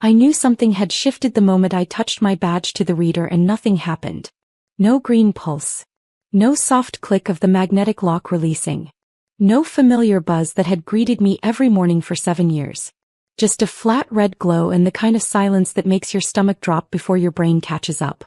I knew something had shifted the moment I touched my badge to the reader and nothing happened. No green pulse. No soft click of the magnetic lock releasing. No familiar buzz that had greeted me every morning for 7 years. Just a flat red glow and the kind of silence that makes your stomach drop before your brain catches up.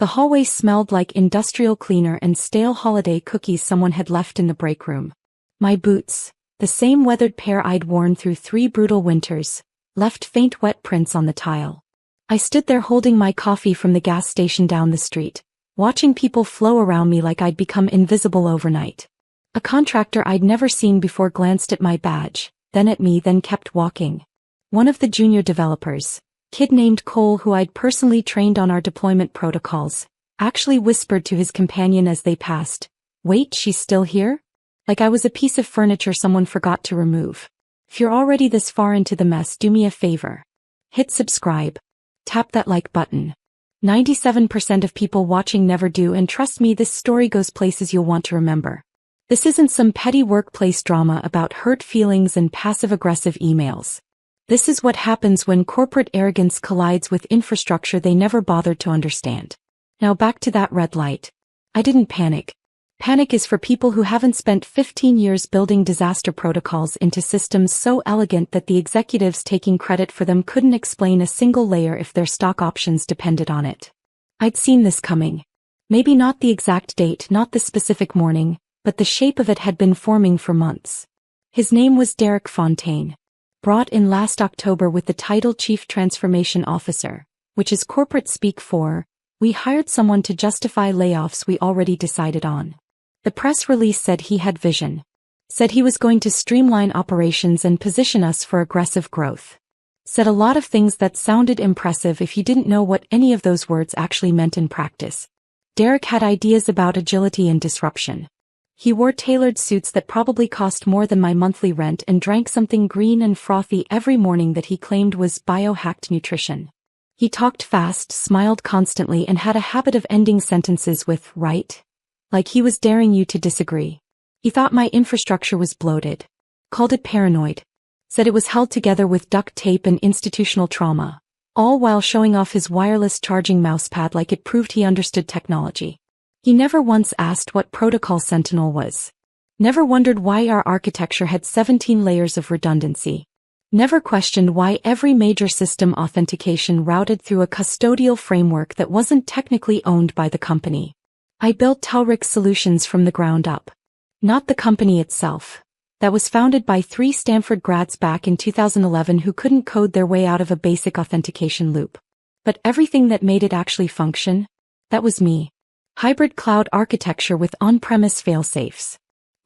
The hallway smelled like industrial cleaner and stale holiday cookies someone had left in the break room. My boots, the same weathered pair I'd worn through 3 brutal winters, left faint wet prints on the tile. I stood there holding my coffee from the gas station down the street, watching people flow around me like I'd become invisible overnight. A contractor I'd never seen before glanced at my badge, then at me, then kept walking. One of the junior developers, kid named Cole who I'd personally trained on our deployment protocols, actually whispered to his companion as they passed, "Wait, she's still here?" Like I was a piece of furniture someone forgot to remove. If you're already this far into the mess, do me a favor. Hit subscribe. Tap that like button. 97% of people watching never do, and trust me, this story goes places you'll want to remember. This isn't some petty workplace drama about hurt feelings and passive-aggressive emails. This is what happens when corporate arrogance collides with infrastructure they never bothered to understand. Now back to that red light. I didn't panic. Panic is for people who haven't spent 15 years building disaster protocols into systems so elegant that the executives taking credit for them couldn't explain a single layer if their stock options depended on it. I'd seen this coming. Maybe not the exact date, not the specific morning, but the shape of it had been forming for months. His name was Derek Fontaine. Brought in last October with the title Chief Transformation Officer, which is corporate speak for, we hired someone to justify layoffs we already decided on. The press release said he had vision. Said he was going to streamline operations and position us for aggressive growth. Said a lot of things that sounded impressive if you didn't know what any of those words actually meant in practice. Derek had ideas about agility and disruption. He wore tailored suits that probably cost more than my monthly rent and drank something green and frothy every morning that he claimed was biohacked nutrition. He talked fast, smiled constantly, and had a habit of ending sentences with "right?" Like he was daring you to disagree. He thought my infrastructure was bloated. Called it paranoid. Said it was held together with duct tape and institutional trauma. All while showing off his wireless charging mousepad like it proved he understood technology. He never once asked what Protocol Sentinel was. Never wondered why our architecture had 17 layers of redundancy. Never questioned why every major system authentication routed through a custodial framework that wasn't technically owned by the company. I built Telrix Solutions from the ground up. Not the company itself. That was founded by 3 Stanford grads back in 2011 who couldn't code their way out of a basic authentication loop. But everything that made it actually function, that was me. Hybrid cloud architecture with on-premise failsafes.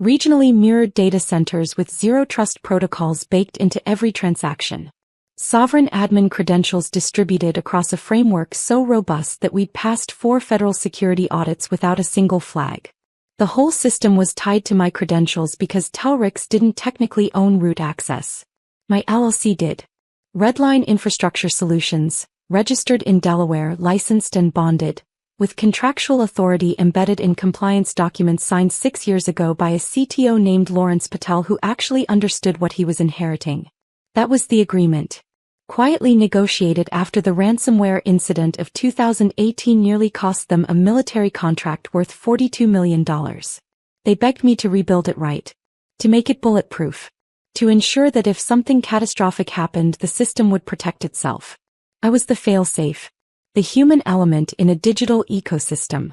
Regionally mirrored data centers with zero-trust protocols baked into every transaction. Sovereign admin credentials distributed across a framework so robust that we'd passed 4 federal security audits without a single flag. The whole system was tied to my credentials because Telrix didn't technically own root access. My LLC did. Redline Infrastructure Solutions, registered in Delaware, licensed and bonded, with contractual authority embedded in compliance documents signed 6 years ago by a CTO named Lawrence Patel who actually understood what he was inheriting. That was the agreement. Quietly negotiated after the ransomware incident of 2018 nearly cost them a military contract worth $42 million. They begged me to rebuild it right. To make it bulletproof. To ensure that if something catastrophic happened, the system would protect itself. I was the failsafe. The human element in a digital ecosystem.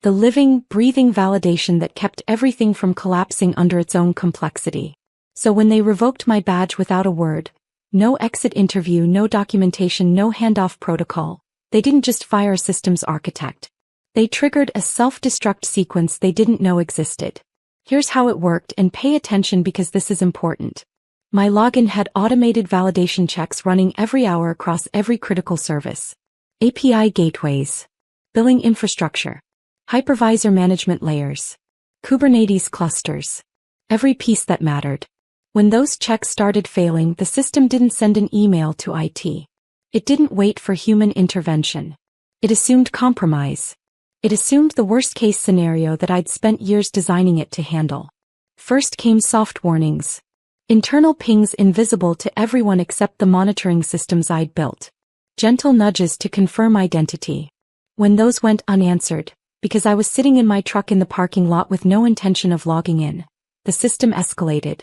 The living, breathing validation that kept everything from collapsing under its own complexity. So when they revoked my badge without a word, no exit interview, no documentation, no handoff protocol, they didn't just fire a systems architect. They triggered a self-destruct sequence they didn't know existed. Here's how it worked, and pay attention because this is important. My login had automated validation checks running every hour across every critical service. API gateways, billing infrastructure, hypervisor management layers, Kubernetes clusters, every piece that mattered. When those checks started failing, the system didn't send an email to IT. It didn't wait for human intervention. It assumed compromise. It assumed the worst-case scenario that I'd spent years designing it to handle. First came soft warnings. Internal pings invisible to everyone except the monitoring systems I'd built. Gentle nudges to confirm identity. When those went unanswered, because I was sitting in my truck in the parking lot with no intention of logging in, the system escalated.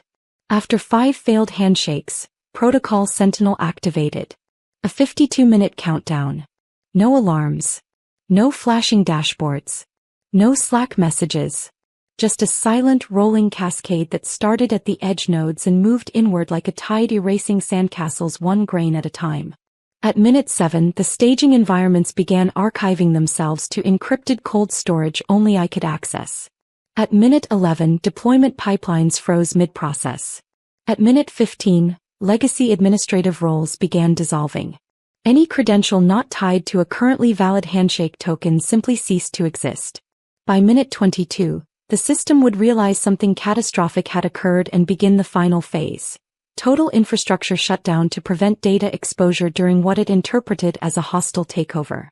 After 5 failed handshakes, Protocol Sentinel activated. A 52-minute countdown. No alarms. No flashing dashboards. No Slack messages. Just a silent rolling cascade that started at the edge nodes and moved inward like a tide erasing sandcastles one grain at a time. At minute 7, the staging environments began archiving themselves to encrypted cold storage only I could access. At minute 11, deployment pipelines froze mid-process. At minute 15, legacy administrative roles began dissolving. Any credential not tied to a currently valid handshake token simply ceased to exist. By minute 22, the system would realize something catastrophic had occurred and begin the final phase. Total infrastructure shutdown to prevent data exposure during what it interpreted as a hostile takeover.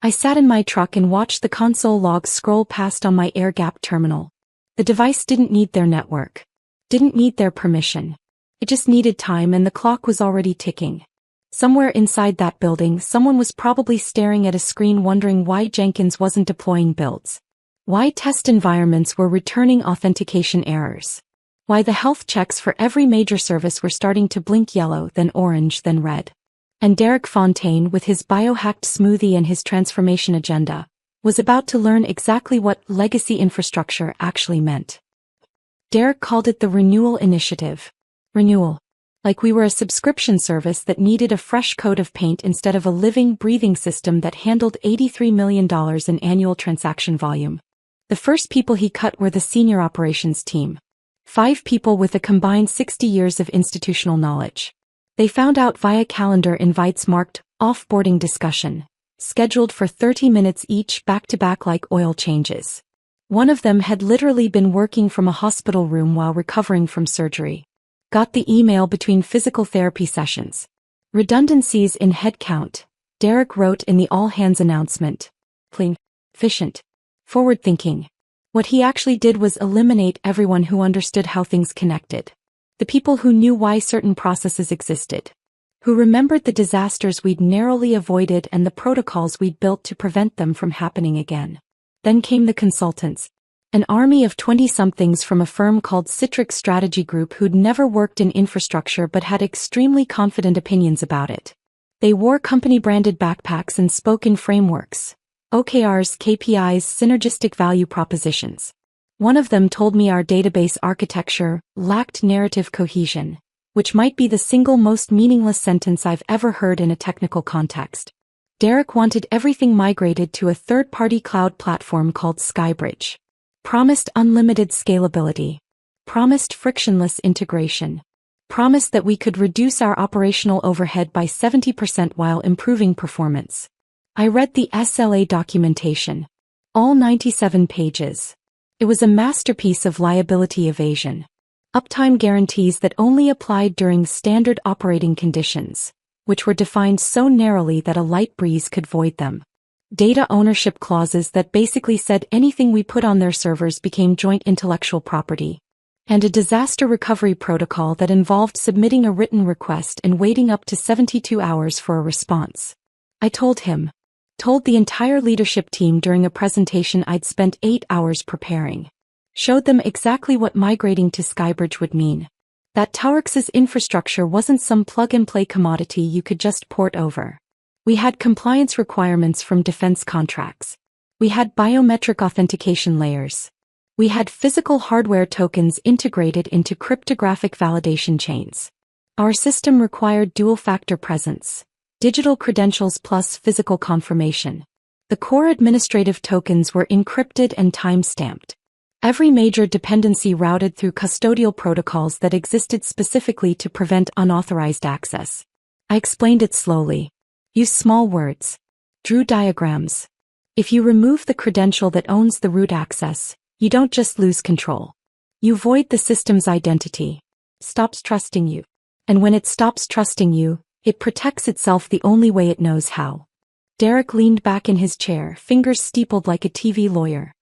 I sat in my truck and watched the console logs scroll past on my air-gapped terminal. The device didn't need their network. Didn't need their permission. It just needed time, and the clock was already ticking. Somewhere inside that building, someone was probably staring at a screen wondering why Jenkins wasn't deploying builds. Why test environments were returning authentication errors. Why the health checks for every major service were starting to blink yellow, then orange, then red. And Derek Fontaine, with his biohacked smoothie and his transformation agenda, was about to learn exactly what legacy infrastructure actually meant. Derek called it the Renewal Initiative. Renewal. Like we were a subscription service that needed a fresh coat of paint instead of a living, breathing system that handled $83 million in annual transaction volume. The first people he cut were the senior operations team. 5 people with a combined 60 years of institutional knowledge. They found out via calendar invites marked offboarding discussion, scheduled for 30 minutes each back-to-back like oil changes. One of them had literally been working from a hospital room while recovering from surgery. Got the email between physical therapy sessions. Redundancies in headcount, Derek wrote in the all-hands announcement. Clean, efficient, forward-thinking. What he actually did was eliminate everyone who understood how things connected. The people who knew why certain processes existed. Who remembered the disasters we'd narrowly avoided and the protocols we'd built to prevent them from happening again. Then came the consultants. An army of 20-somethings from a firm called Citrix Strategy Group who'd never worked in infrastructure but had extremely confident opinions about it. They wore company-branded backpacks and spoke in frameworks. OKRs, KPIs, synergistic value propositions. One of them told me our database architecture lacked narrative cohesion, which might be the single most meaningless sentence I've ever heard in a technical context. Derek wanted everything migrated to a third-party cloud platform called Skybridge. Promised unlimited scalability. Promised frictionless integration. Promised that we could reduce our operational overhead by 70% while improving performance. I read the SLA documentation. All 97 pages. It was a masterpiece of liability evasion. Uptime guarantees that only applied during standard operating conditions, which were defined so narrowly that a light breeze could void them. Data ownership clauses that basically said anything we put on their servers became joint intellectual property. And a disaster recovery protocol that involved submitting a written request and waiting up to 72 hours for a response. I told the entire leadership team during a presentation I'd spent 8 hours preparing. Showed them exactly what migrating to Skybridge would mean. That Towerx's infrastructure wasn't some plug-and-play commodity you could just port over. We had compliance requirements from defense contracts. We had biometric authentication layers. We had physical hardware tokens integrated into cryptographic validation chains. Our system required dual-factor presence. Digital credentials plus physical confirmation. The core administrative tokens were encrypted and time-stamped. Every major dependency routed through custodial protocols that existed specifically to prevent unauthorized access. I explained it slowly. Used small words. Drew diagrams. If you remove the credential that owns the root access, you don't just lose control. You void the system's identity. Stops trusting you. And when it stops trusting you, it protects itself the only way it knows how. Derek leaned back in his chair, fingers steepled like a TV lawyer.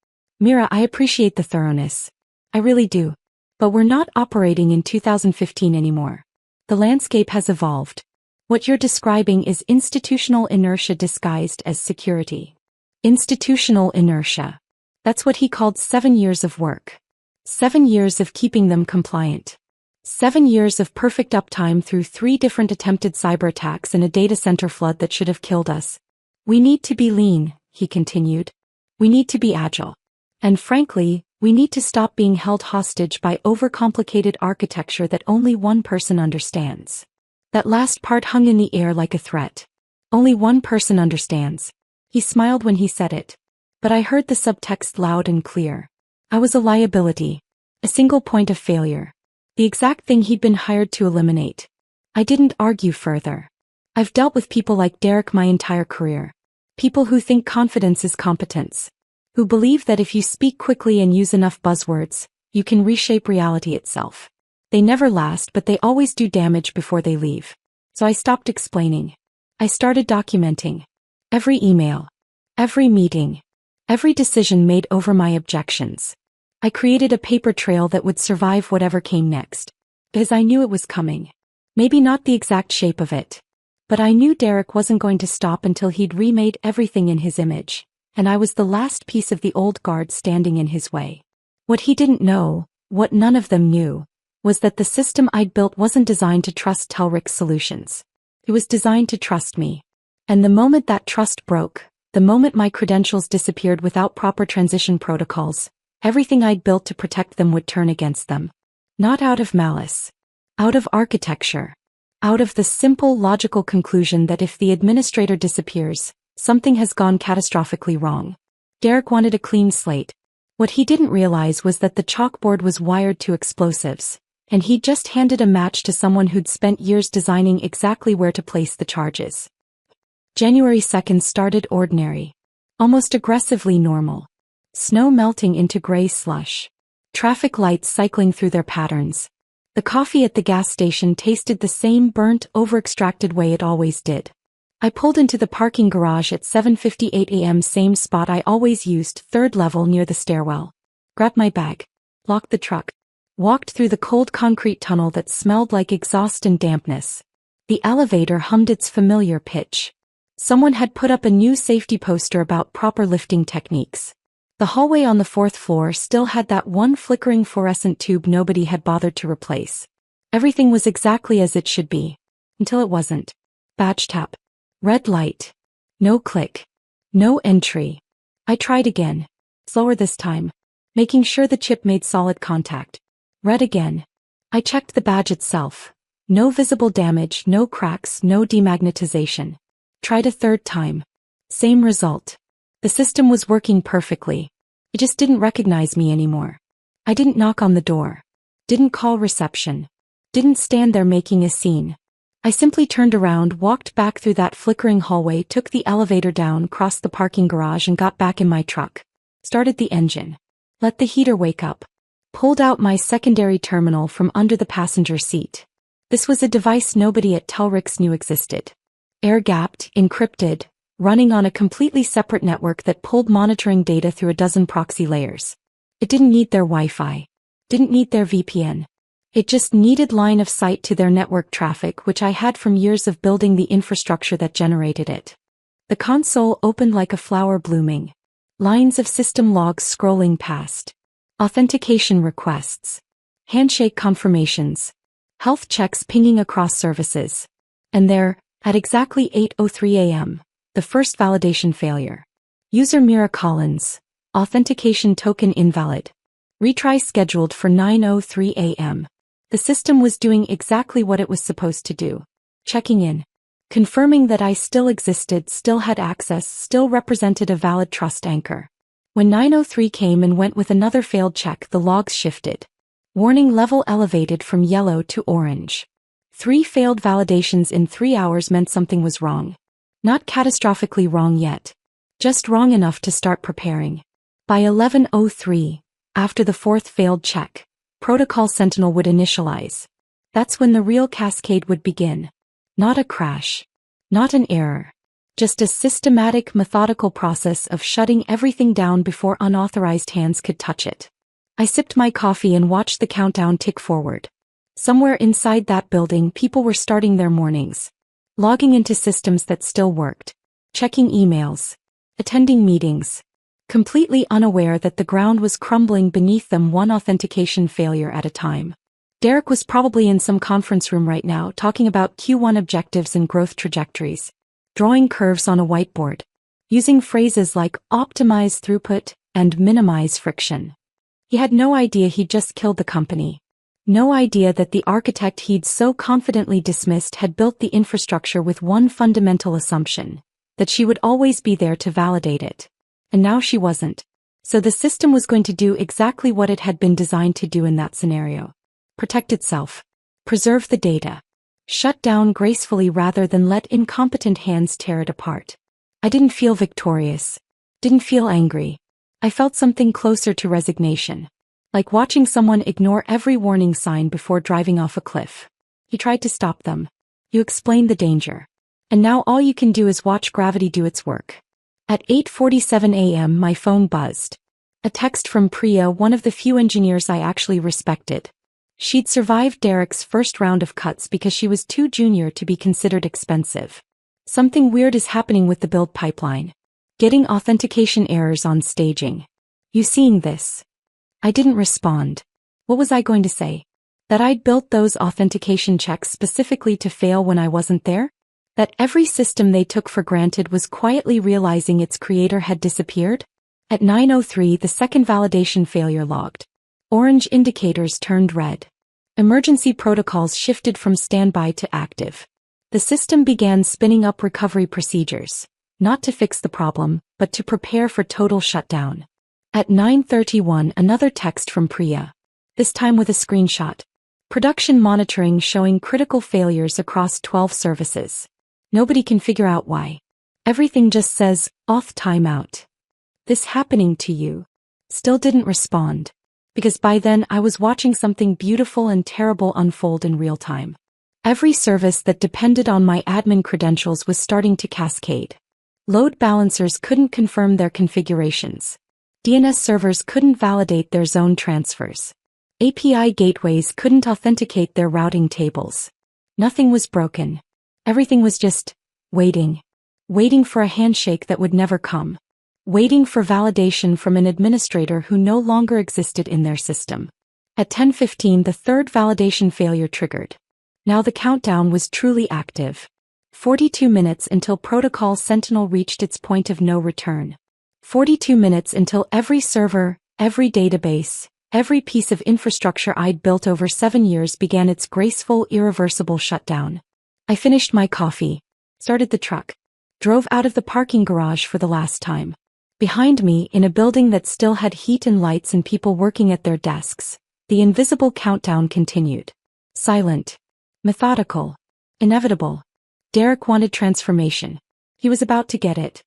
Mira, I appreciate the thoroughness. I really do. But we're not operating in 2015 anymore. The landscape has evolved. What you're describing is institutional inertia disguised as security. Institutional inertia. That's what he called 7 years of work. 7 years of keeping them compliant. 7 years of perfect uptime through 3 different attempted cyber attacks and a data center flood that should have killed us. We need to be lean, he continued. We need to be agile. And frankly, we need to stop being held hostage by overcomplicated architecture that only one person understands. That last part hung in the air like a threat. Only one person understands. He smiled when he said it. But I heard the subtext loud and clear. I was a liability. A single point of failure. The exact thing he'd been hired to eliminate. I didn't argue further. I've dealt with people like Derek my entire career. People who think confidence is competence. Who believe that if you speak quickly and use enough buzzwords, you can reshape reality itself. They never last, but they always do damage before they leave. So I stopped explaining. I started documenting. Every email. Every meeting. Every decision made over my objections. I created a paper trail that would survive whatever came next. Because I knew it was coming. Maybe not the exact shape of it. But I knew Derek wasn't going to stop until he'd remade everything in his image. And I was the last piece of the old guard standing in his way. What he didn't know, what none of them knew, was that the system I'd built wasn't designed to trust Telric's solutions. It was designed to trust me. And the moment that trust broke, the moment my credentials disappeared without proper transition protocols, everything I'd built to protect them would turn against them. Not out of malice. Out of architecture. Out of the simple logical conclusion that if the administrator disappears, something has gone catastrophically wrong. Derek wanted a clean slate. What he didn't realize was that the chalkboard was wired to explosives, and he'd just handed a match to someone who'd spent years designing exactly where to place the charges. January 2nd started ordinary. Almost aggressively normal. Snow melting into gray slush. Traffic lights cycling through their patterns. The coffee at the gas station tasted the same burnt, over-extracted way it always did. I pulled into the parking garage at 7:58 a.m. same spot I always used, 3rd level near the stairwell. Grabbed my bag. Locked the truck. Walked through the cold concrete tunnel that smelled like exhaust and dampness. The elevator hummed its familiar pitch. Someone had put up a new safety poster about proper lifting techniques. The hallway on the 4th floor still had that one flickering fluorescent tube nobody had bothered to replace. Everything was exactly as it should be. Until it wasn't. Badge tap. Red light. No click. No entry. I tried again. Slower this time. Making sure the chip made solid contact. Red again. I checked the badge itself. No visible damage, no cracks, no demagnetization. Tried a 3rd time. Same result. The system was working perfectly. It just didn't recognize me anymore. I didn't knock on the door. Didn't call reception. Didn't stand there making a scene. I simply turned around, walked back through that flickering hallway, took the elevator down, crossed the parking garage and got back in my truck. Started the engine. Let the heater wake up. Pulled out my secondary terminal from under the passenger seat. This was a device nobody at Telrix knew existed. Air-gapped, encrypted, running on a completely separate network that pulled monitoring data through a dozen proxy layers. It didn't need their Wi-Fi. Didn't need their VPN. It just needed line of sight to their network traffic, which I had from years of building the infrastructure that generated it. The console opened like a flower blooming. Lines of system logs scrolling past. Authentication requests. Handshake confirmations. Health checks pinging across services. And there, at exactly 8:03 a.m., the first validation failure. User Mira Collins. Authentication token invalid. Retry scheduled for 9:03 a.m. The system was doing exactly what it was supposed to do. Checking in. Confirming that I still existed, still had access, still represented a valid trust anchor. When 9:03 came and went with another failed check, the logs shifted. Warning level elevated from yellow to orange. 3 failed validations in 3 hours meant something was wrong. Not catastrophically wrong yet. Just wrong enough to start preparing. By 11:03, after the 4th failed check, Protocol Sentinel would initialize. That's when the real cascade would begin. Not a crash. Not an error. Just a systematic, methodical process of shutting everything down before unauthorized hands could touch it. I sipped my coffee and watched the countdown tick forward. Somewhere inside that building, people were starting their mornings. logging into systems that still worked, checking emails, attending meetings, completely unaware that the ground was crumbling beneath them one authentication failure at a time. Derek was probably in some conference room right now talking about Q1 objectives and growth trajectories, drawing curves on a whiteboard, using phrases like optimize throughput and minimize friction. He had no idea he'd just killed the company. No idea that the architect he'd so confidently dismissed had built the infrastructure with one fundamental assumption, that she would always be there to validate it. And now she wasn't. So the system was going to do exactly what it had been designed to do in that scenario. Protect itself. Preserve the data. Shut down gracefully rather than let incompetent hands tear it apart. I didn't feel victorious. Didn't feel angry. I felt something closer to resignation. Like watching someone ignore every warning sign before driving off a cliff. You tried to stop them. You explained the danger. And now all you can do is watch gravity do its work. At 8:47 a.m. my phone buzzed. A text from Priya, one of the few engineers I actually respected. She'd survived Derek's first round of cuts because she was too junior to be considered expensive. Something weird is happening with the build pipeline. Getting authentication errors on staging. You seeing this? I didn't respond. What was I going to say? That I'd built those authentication checks specifically to fail when I wasn't there? That every system they took for granted was quietly realizing its creator had disappeared? At 9:03 the second validation failure logged. Orange indicators turned red. Emergency protocols shifted from standby to active. The system began spinning up recovery procedures, not to fix the problem, but to prepare for total shutdown. At 9:31 another text from Priya. This time with a screenshot. Production monitoring showing critical failures across 12 services. Nobody can figure out why. Everything just says, auth timeout. This happening to you? Still didn't respond. Because by then I was watching something beautiful and terrible unfold in real time. Every service that depended on my admin credentials was starting to cascade. Load balancers couldn't confirm their configurations. DNS servers couldn't validate their zone transfers. API gateways couldn't authenticate their routing tables. Nothing was broken. Everything was just waiting. Waiting for a handshake that would never come. Waiting for validation from an administrator who no longer existed in their system. At 10:15 the third validation failure triggered. Now the countdown was truly active. 42 minutes until Protocol Sentinel reached its point of no return. 42 minutes until every server, every database, every piece of infrastructure I'd built over 7 years began its graceful, irreversible shutdown. I finished my coffee, started the truck, drove out of the parking garage for the last time. Behind me, in a building that still had heat and lights and people working at their desks, the invisible countdown continued. Silent. Methodical. Inevitable. Derek wanted transformation. He was about to get it.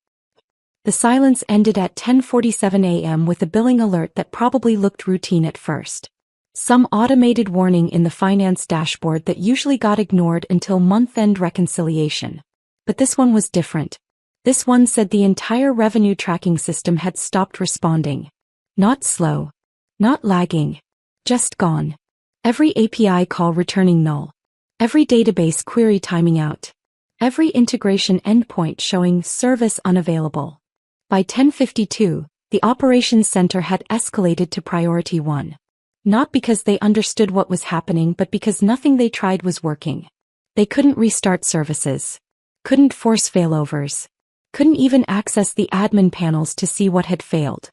The silence ended at 10:47 a.m. with a billing alert that probably looked routine at first. Some automated warning in the finance dashboard that usually got ignored until month-end reconciliation. But this one was different. This one said the entire revenue tracking system had stopped responding. Not slow. Not lagging. Just gone. Every API call returning null. Every database query timing out. Every integration endpoint showing service unavailable. By 10:52, the operations center had escalated to priority 1. Not because they understood what was happening but because nothing they tried was working. They couldn't restart services. Couldn't force failovers. Couldn't even access the admin panels to see what had failed.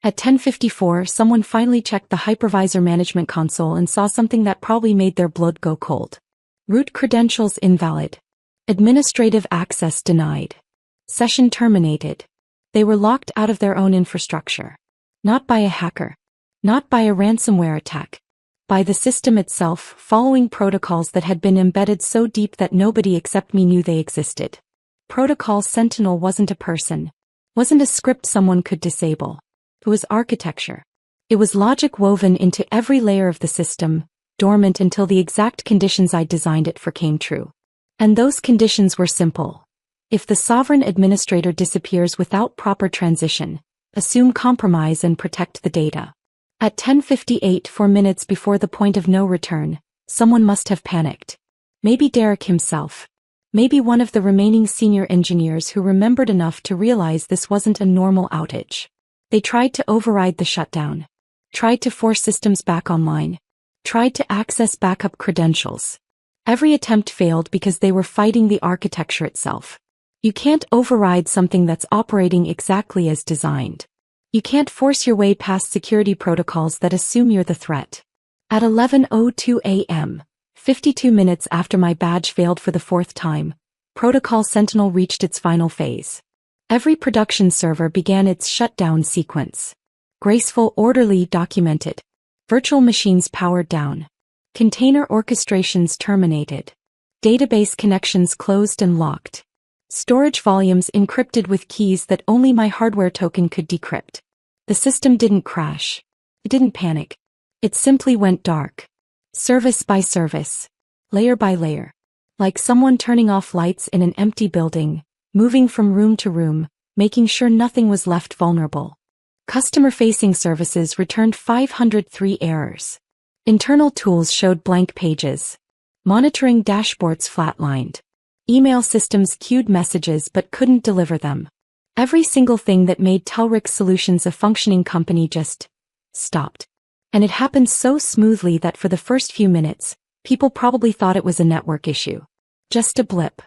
At 10:54 someone finally checked the hypervisor management console and saw something that probably made their blood go cold. Root credentials invalid. Administrative access denied. Session terminated. They were locked out of their own infrastructure. Not by a hacker. Not by a ransomware attack. By the system itself, following protocols that had been embedded so deep that nobody except me knew they existed. Protocol Sentinel wasn't a person. Wasn't a script someone could disable. It was architecture. It was logic woven into every layer of the system, dormant until the exact conditions I designed it for came true. And those conditions were simple. If the sovereign administrator disappears without proper transition, assume compromise and protect the data. At 10:58, 4 minutes before the point of no return, someone must have panicked. Maybe Derek himself. Maybe one of the remaining senior engineers who remembered enough to realize this wasn't a normal outage. They tried to override the shutdown. Tried to force systems back online. Tried to access backup credentials. Every attempt failed because they were fighting the architecture itself. You can't override something that's operating exactly as designed. You can't force your way past security protocols that assume you're the threat. At 11:02 a.m., 52 minutes after my badge failed for the fourth time, Protocol Sentinel reached its final phase. Every production server began its shutdown sequence. Graceful, orderly, documented. Virtual machines powered down. Container orchestrations terminated. Database connections closed and locked. Storage volumes encrypted with keys that only my hardware token could decrypt. The system didn't crash. It didn't panic. It simply went dark. Service by service. Layer by layer. Like someone turning off lights in an empty building, moving from room to room, making sure nothing was left vulnerable. Customer-facing services returned 503 errors. Internal tools showed blank pages. Monitoring dashboards flatlined. Email systems queued messages but couldn't deliver them. Every single thing that made Telric Solutions a functioning company just stopped. And it happened so smoothly that for the first few minutes, people probably thought it was a network issue. Just a blip.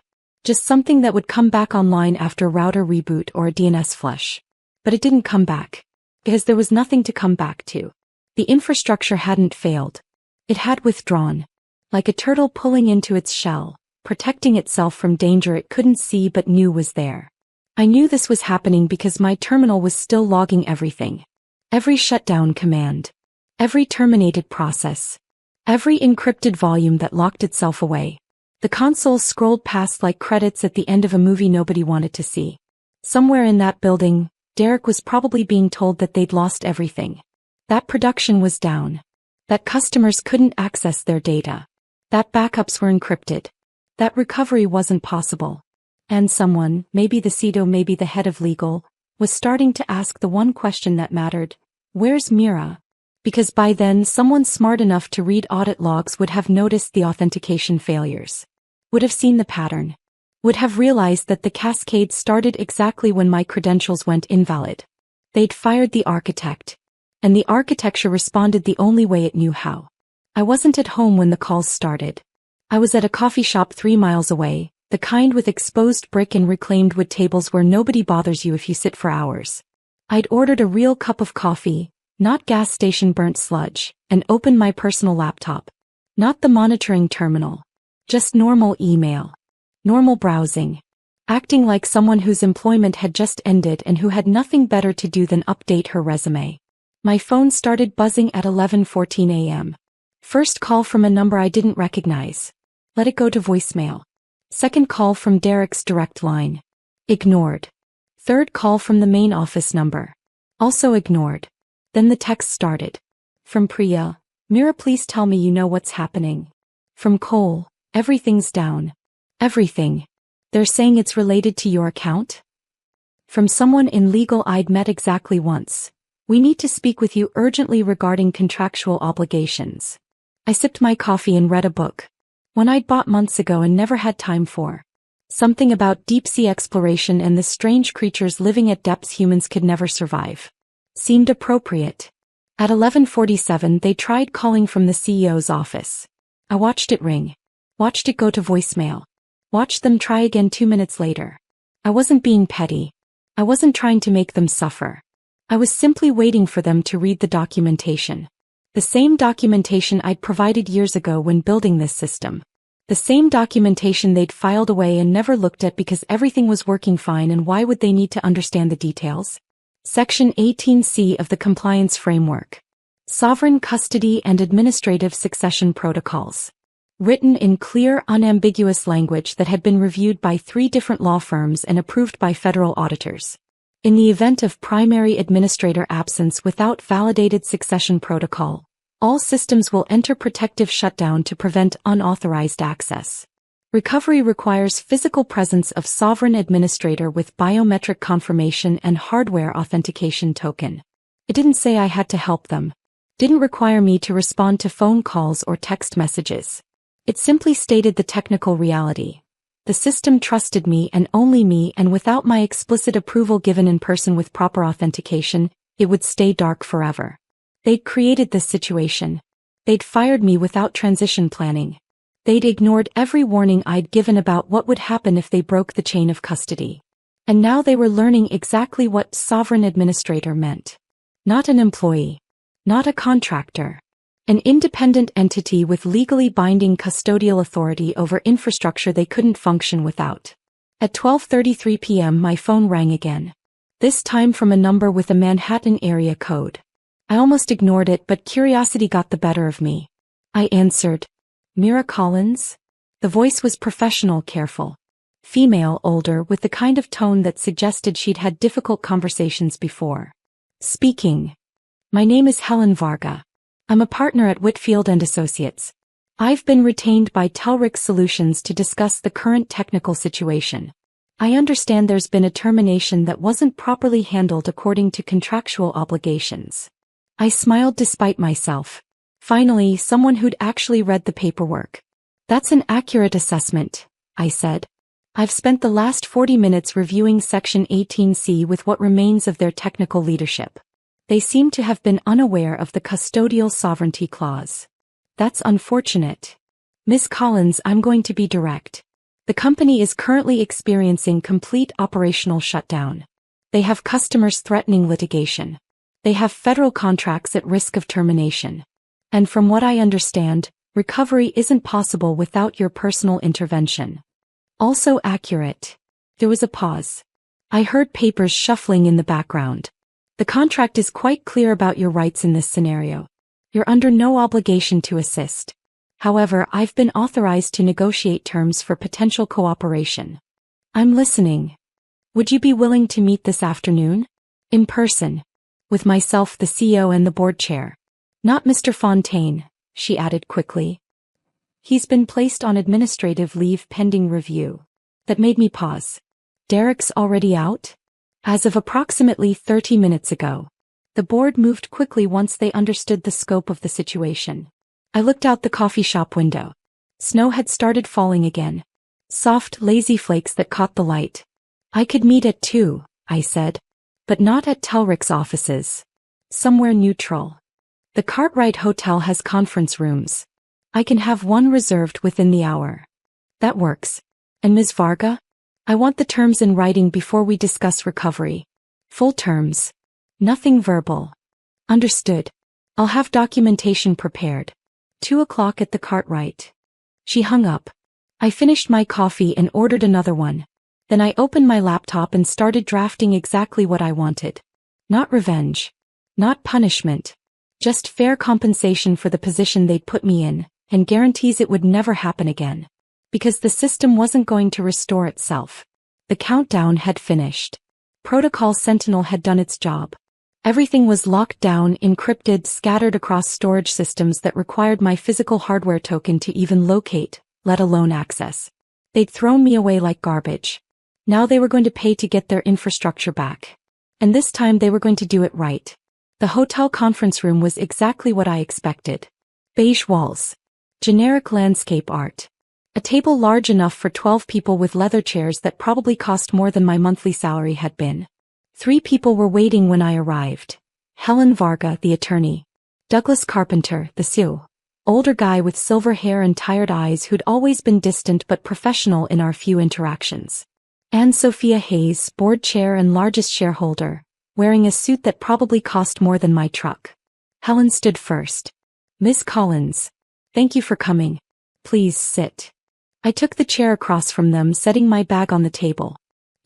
Just something that would come back online after a router reboot or a DNS flush. But it didn't come back. Because there was nothing to come back to. The infrastructure hadn't failed. It had withdrawn. Like a turtle pulling into its shell, protecting itself from danger it couldn't see but knew was there. I knew this was happening because my terminal was still logging everything. Every shutdown command. Every terminated process. Every encrypted volume that locked itself away. The console scrolled past like credits at the end of a movie nobody wanted to see. Somewhere in that building, Derek was probably being told that they'd lost everything. That production was down. That customers couldn't access their data. That backups were encrypted. That recovery wasn't possible. And someone, maybe the CISO, maybe the head of legal, was starting to ask the one question that mattered: where's Mira? Because by then someone smart enough to read audit logs would have noticed the authentication failures. Would have seen the pattern. Would have realized that the cascade started exactly when my credentials went invalid. They'd fired the architect. And the architecture responded the only way it knew how. I wasn't at home when the calls started. I was at a coffee shop 3 miles away, the kind with exposed brick and reclaimed wood tables where nobody bothers you if you sit for hours. I'd ordered a real cup of coffee, not gas station burnt sludge, and opened my personal laptop. Not the monitoring terminal. Just normal email. Normal browsing. Acting like someone whose employment had just ended and who had nothing better to do than update her resume. My phone started buzzing at 11:14 a.m. First call from a number I didn't recognize. Let it go to voicemail. Second call from Derek's direct line. Ignored. Third call from the main office number. Also ignored. Then the text started. From Priya: Mira, please tell me you know what's happening. From Cole: everything's down. Everything. They're saying it's related to your account? From someone in legal I'd met exactly once. We need to speak with you urgently regarding contractual obligations. I sipped my coffee and read a book. One I'd bought months ago and never had time for. Something about deep-sea exploration and the strange creatures living at depths humans could never survive. Seemed appropriate. At 11:47 they tried calling from the CEO's office. I watched it ring. Watched it go to voicemail. Watched them try again 2 minutes later. I wasn't being petty. I wasn't trying to make them suffer. I was simply waiting for them to read the documentation. The same documentation I'd provided years ago when building this system. The same documentation they'd filed away and never looked at because everything was working fine, and why would they need to understand the details? Section 18C of the Compliance Framework. Sovereign Custody and Administrative Succession Protocols. Written in clear, unambiguous language that had been reviewed by 3 different law firms and approved by federal auditors. In the event of primary administrator absence without validated succession protocol, all systems will enter protective shutdown to prevent unauthorized access. Recovery requires physical presence of sovereign administrator with biometric confirmation and hardware authentication token. It didn't say I had to help them. Didn't require me to respond to phone calls or text messages. It simply stated the technical reality. The system trusted me and only me, and without my explicit approval given in person with proper authentication, it would stay dark forever. They'd created this situation. They'd fired me without transition planning. They'd ignored every warning I'd given about what would happen if they broke the chain of custody. And now they were learning exactly what sovereign administrator meant. Not an employee. Not a contractor. An independent entity with legally binding custodial authority over infrastructure they couldn't function without. At 12:33 p.m. my phone rang again. This time from a number with a Manhattan area code. I almost ignored it, but curiosity got the better of me. I answered. Mira Collins? The voice was professional, careful. Female, older, with the kind of tone that suggested she'd had difficult conversations before. Speaking. My name is Helen Varga. I'm a partner at Whitfield & Associates. I've been retained by Telrix Solutions to discuss the current technical situation. I understand there's been a termination that wasn't properly handled according to contractual obligations. I smiled despite myself. Finally, someone who'd actually read the paperwork. That's an accurate assessment, I said. I've spent the last 40 minutes reviewing Section 18C with what remains of their technical leadership. They seem to have been unaware of the custodial sovereignty clause. That's unfortunate. Miss Collins, I'm going to be direct. The company is currently experiencing complete operational shutdown. They have customers threatening litigation. They have federal contracts at risk of termination. And from what I understand, recovery isn't possible without your personal intervention. Also accurate. There was a pause. I heard papers shuffling in the background. The contract is quite clear about your rights in this scenario. You're under no obligation to assist. However, I've been authorized to negotiate terms for potential cooperation. I'm listening. Would you be willing to meet this afternoon? In person. With myself, the CEO, and the board chair. Not Mr. Fontaine, she added quickly. He's been placed on administrative leave pending review. That made me pause. Derek's already out? As of approximately 30 minutes ago. The board moved quickly once they understood the scope of the situation. I looked out the coffee shop window. Snow had started falling again. Soft, lazy flakes that caught the light. I could meet at 2, I said. But not at Telrix offices. Somewhere neutral. The Cartwright Hotel has conference rooms. I can have one reserved within the hour. That works. And Ms. Varga? I want the terms in writing before we discuss recovery. Full terms. Nothing verbal. Understood. I'll have documentation prepared. 2 o'clock at the Cartwright. She hung up. I finished my coffee and ordered another one. Then I opened my laptop and started drafting exactly what I wanted. Not revenge. Not punishment. Just fair compensation for the position they'd put me in, and guarantees it would never happen again. Because the system wasn't going to restore itself. The countdown had finished. Protocol Sentinel had done its job. Everything was locked down, encrypted, scattered across storage systems that required my physical hardware token to even locate, let alone access. They'd thrown me away like garbage. Now they were going to pay to get their infrastructure back. And this time they were going to do it right. The hotel conference room was exactly what I expected. Beige walls. Generic landscape art. A table large enough for 12 people with leather chairs that probably cost more than my monthly salary had been. 3 people were waiting when I arrived. Helen Varga, the attorney. Douglas Carpenter, the CEO. Older guy with silver hair and tired eyes who'd always been distant but professional in our few interactions. Anne Sophia Hayes, board chair and largest shareholder, wearing a suit that probably cost more than my truck. Helen stood first. Miss Collins. Thank you for coming. Please sit. I took the chair across from them, setting my bag on the table.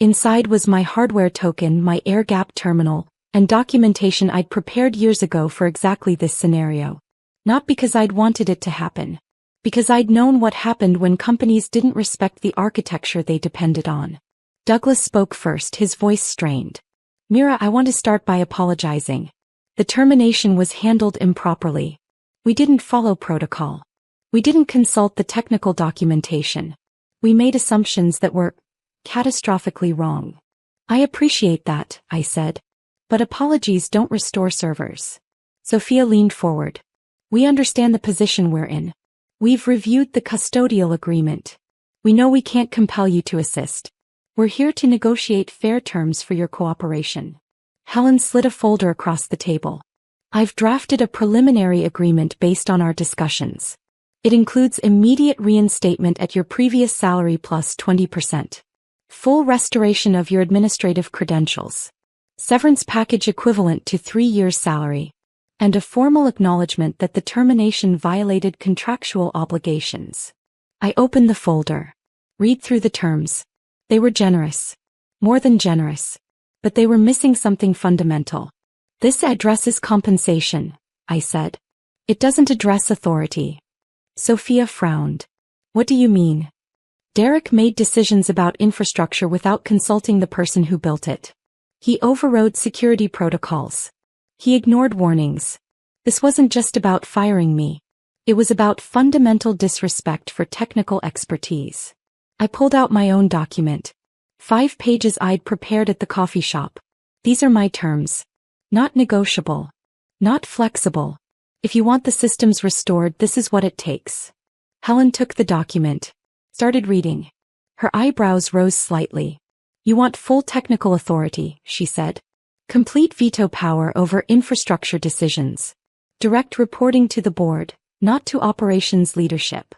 Inside was my hardware token, my air-gapped terminal, and documentation I'd prepared years ago for exactly this scenario. Not because I'd wanted it to happen. Because I'd known what happened when companies didn't respect the architecture they depended on. Douglas spoke first, his voice strained. Mira, I want to start by apologizing. The termination was handled improperly. We didn't follow protocol. We didn't consult the technical documentation. We made assumptions that were catastrophically wrong. I appreciate that, I said. But apologies don't restore servers. Sophia leaned forward. We understand the position we're in. We've reviewed the custodial agreement. We know we can't compel you to assist. We're here to negotiate fair terms for your cooperation. Helen slid a folder across the table. I've drafted a preliminary agreement based on our discussions. It includes immediate reinstatement at your previous salary plus 20%. Full restoration of your administrative credentials. Severance package equivalent to 3 years' salary. And a formal acknowledgement that the termination violated contractual obligations. I opened the folder. Read through the terms. They were generous. More than generous. But they were missing something fundamental. This addresses compensation, I said. It doesn't address authority. Sophia frowned. What do you mean? Derek made decisions about infrastructure without consulting the person who built it. He overrode security protocols. He ignored warnings. This wasn't just about firing me. It was about fundamental disrespect for technical expertise. I pulled out my own document. 5 pages I'd prepared at the coffee shop. These are my terms. Not negotiable. Not flexible. If you want the systems restored, this is what it takes. Helen took the document. Started reading. Her eyebrows rose slightly. You want full technical authority, she said. Complete veto power over infrastructure decisions. Direct reporting to the board, not to operations leadership.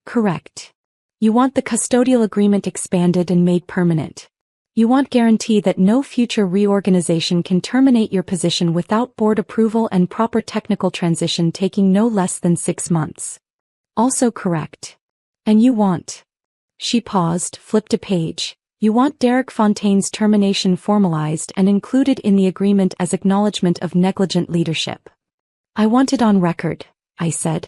Correct. You want the custodial agreement expanded and made permanent. You want guarantee that no future reorganization can terminate your position without board approval and proper technical transition taking no less than 6 months. Also correct. And you want. She paused, flipped a page. You want Derek Fontaine's termination formalized and included in the agreement as acknowledgement of negligent leadership. I want it on record, I said.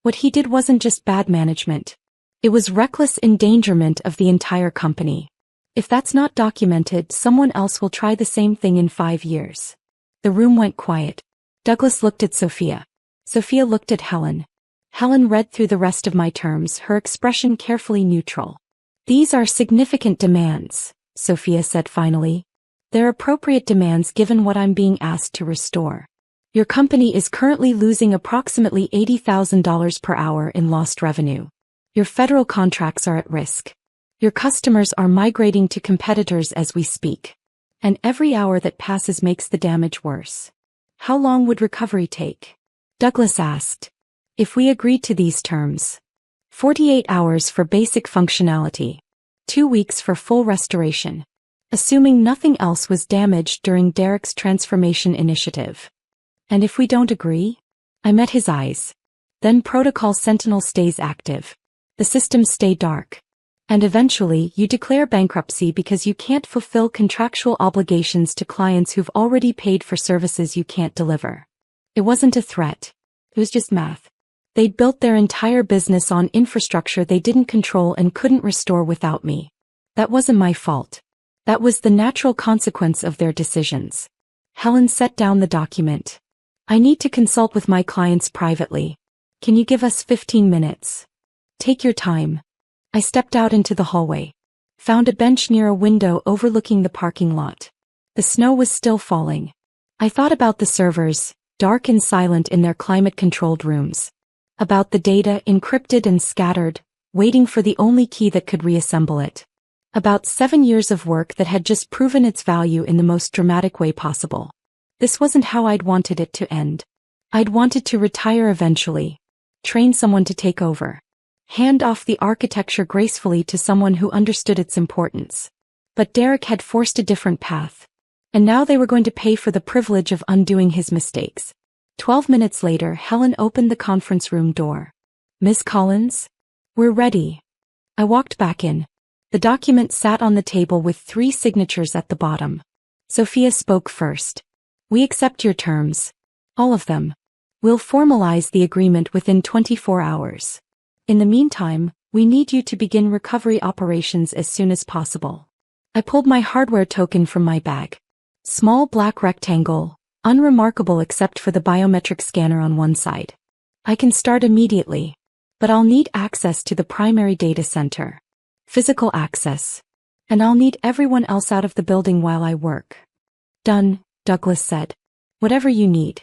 What he did wasn't just bad management. It was reckless endangerment of the entire company. If that's not documented, someone else will try the same thing in 5 years. The room went quiet. Douglas looked at Sophia. Sophia looked at Helen. Helen read through the rest of my terms, her expression carefully neutral. These are significant demands, Sophia said finally. They're appropriate demands given what I'm being asked to restore. Your company is currently losing approximately $80,000 per hour in lost revenue. Your federal contracts are at risk. Your customers are migrating to competitors as we speak. And every hour that passes makes the damage worse. How long would recovery take? Douglas asked. If we agreed to these terms. 48 hours for basic functionality. 2 weeks for full restoration. Assuming nothing else was damaged during Derek's transformation initiative. And if we don't agree? I met his eyes. Then Protocol Sentinel stays active. The systems stay dark. And eventually, you declare bankruptcy because you can't fulfill contractual obligations to clients who've already paid for services you can't deliver. It wasn't a threat. It was just math. They'd built their entire business on infrastructure they didn't control and couldn't restore without me. That wasn't my fault. That was the natural consequence of their decisions. Helen set down the document. I need to consult with my clients privately. Can you give us 15 minutes? Take your time. I stepped out into the hallway. Found a bench near a window overlooking the parking lot. The snow was still falling. I thought about the servers, dark and silent in their climate-controlled rooms. About the data encrypted and scattered, waiting for the only key that could reassemble it. About 7 years of work that had just proven its value in the most dramatic way possible. This wasn't how I'd wanted it to end. I'd wanted to retire eventually. Train someone to take over. Hand off the architecture gracefully to someone who understood its importance. But Derek had forced a different path. And now they were going to pay for the privilege of undoing his mistakes. 12 minutes later, Helen opened the conference room door. Miss Collins? We're ready. I walked back in. The document sat on the table with 3 signatures at the bottom. Sophia spoke first. We accept your terms. All of them. We'll formalize the agreement within 24 hours. In the meantime, we need you to begin recovery operations as soon as possible. I pulled my hardware token from my bag. Small black rectangle, unremarkable except for the biometric scanner on one side. I can start immediately. But I'll need access to the primary data center. Physical access. And I'll need everyone else out of the building while I work. Done, Douglas said. Whatever you need.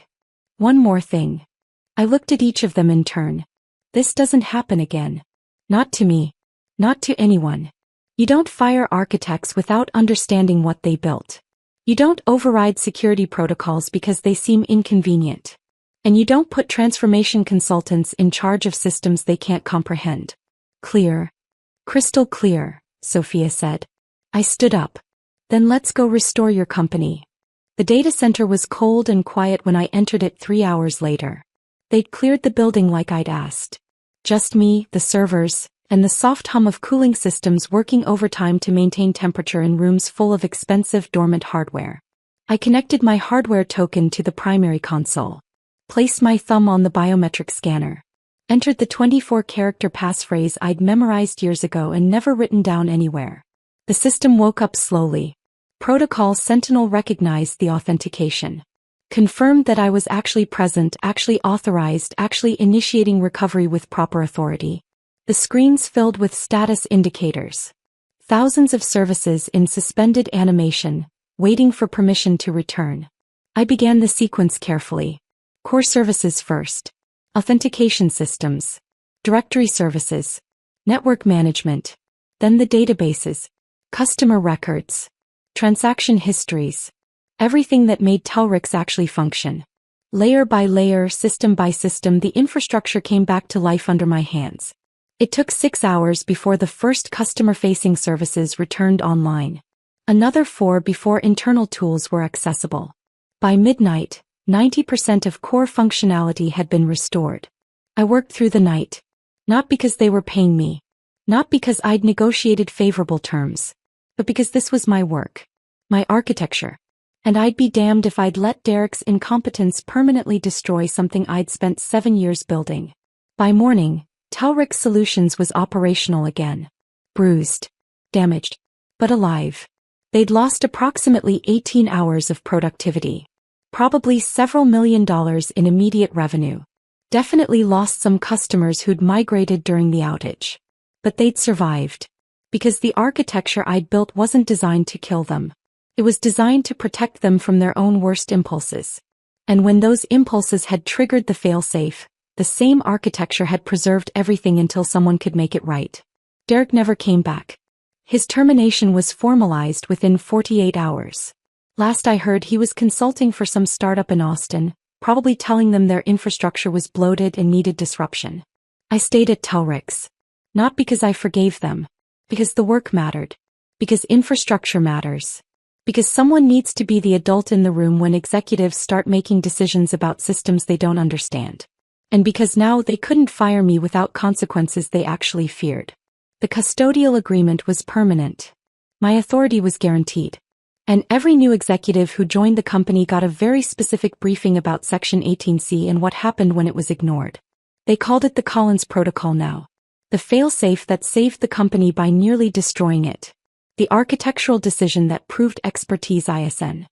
One more thing. I looked at each of them in turn. This doesn't happen again. Not to me. Not to anyone. You don't fire architects without understanding what they built. You don't override security protocols because they seem inconvenient. And you don't put transformation consultants in charge of systems they can't comprehend. Clear. Crystal clear, Sophia said. I stood up. Then let's go restore your company. The data center was cold and quiet when I entered it 3 hours later. They'd cleared the building like I'd asked. Just me, the servers, and the soft hum of cooling systems working overtime to maintain temperature in rooms full of expensive dormant hardware. I connected my hardware token to the primary console. Placed my thumb on the biometric scanner. Entered the 24-character passphrase I'd memorized years ago and never written down anywhere. The system woke up slowly. Protocol Sentinel recognized the authentication. Confirmed that I was actually present, actually authorized, actually initiating recovery with proper authority. The screens filled with status indicators. Thousands of services in suspended animation, waiting for permission to return. I began the sequence carefully. Core services first. Authentication systems. Directory services. Network management. Then the databases. Customer records. Transaction histories. Everything that made Telrix actually function. Layer by layer, system by system, the infrastructure came back to life under my hands. It took 6 hours before the first customer-facing services returned online. Another 4 before internal tools were accessible. By midnight, 90% of core functionality had been restored. I worked through the night. Not because they were paying me. Not because I'd negotiated favorable terms. But because this was my work. My architecture. And I'd be damned if I'd let Derek's incompetence permanently destroy something I'd spent 7 years building. By morning, Telrix Solutions was operational again. Bruised. Damaged. But alive. They'd lost approximately 18 hours of productivity. Probably several $1 million in immediate revenue. Definitely lost some customers who'd migrated during the outage. But they'd survived. Because the architecture I'd built wasn't designed to kill them. It was designed to protect them from their own worst impulses. And when those impulses had triggered the failsafe, the same architecture had preserved everything until someone could make it right. Derek never came back. His termination was formalized within 48 hours. Last I heard, he was consulting for some startup in Austin, probably telling them their infrastructure was bloated and needed disruption. I stayed at Telrix. Not because I forgave them. Because the work mattered. Because infrastructure matters. Because someone needs to be the adult in the room when executives start making decisions about systems they don't understand. And because now they couldn't fire me without consequences they actually feared. The custodial agreement was permanent. My authority was guaranteed. And every new executive who joined the company got a very specific briefing about Section 18C and what happened when it was ignored. They called it the Collins Protocol now. The failsafe that saved the company by nearly destroying it. The architectural decision that proved expertise ISN.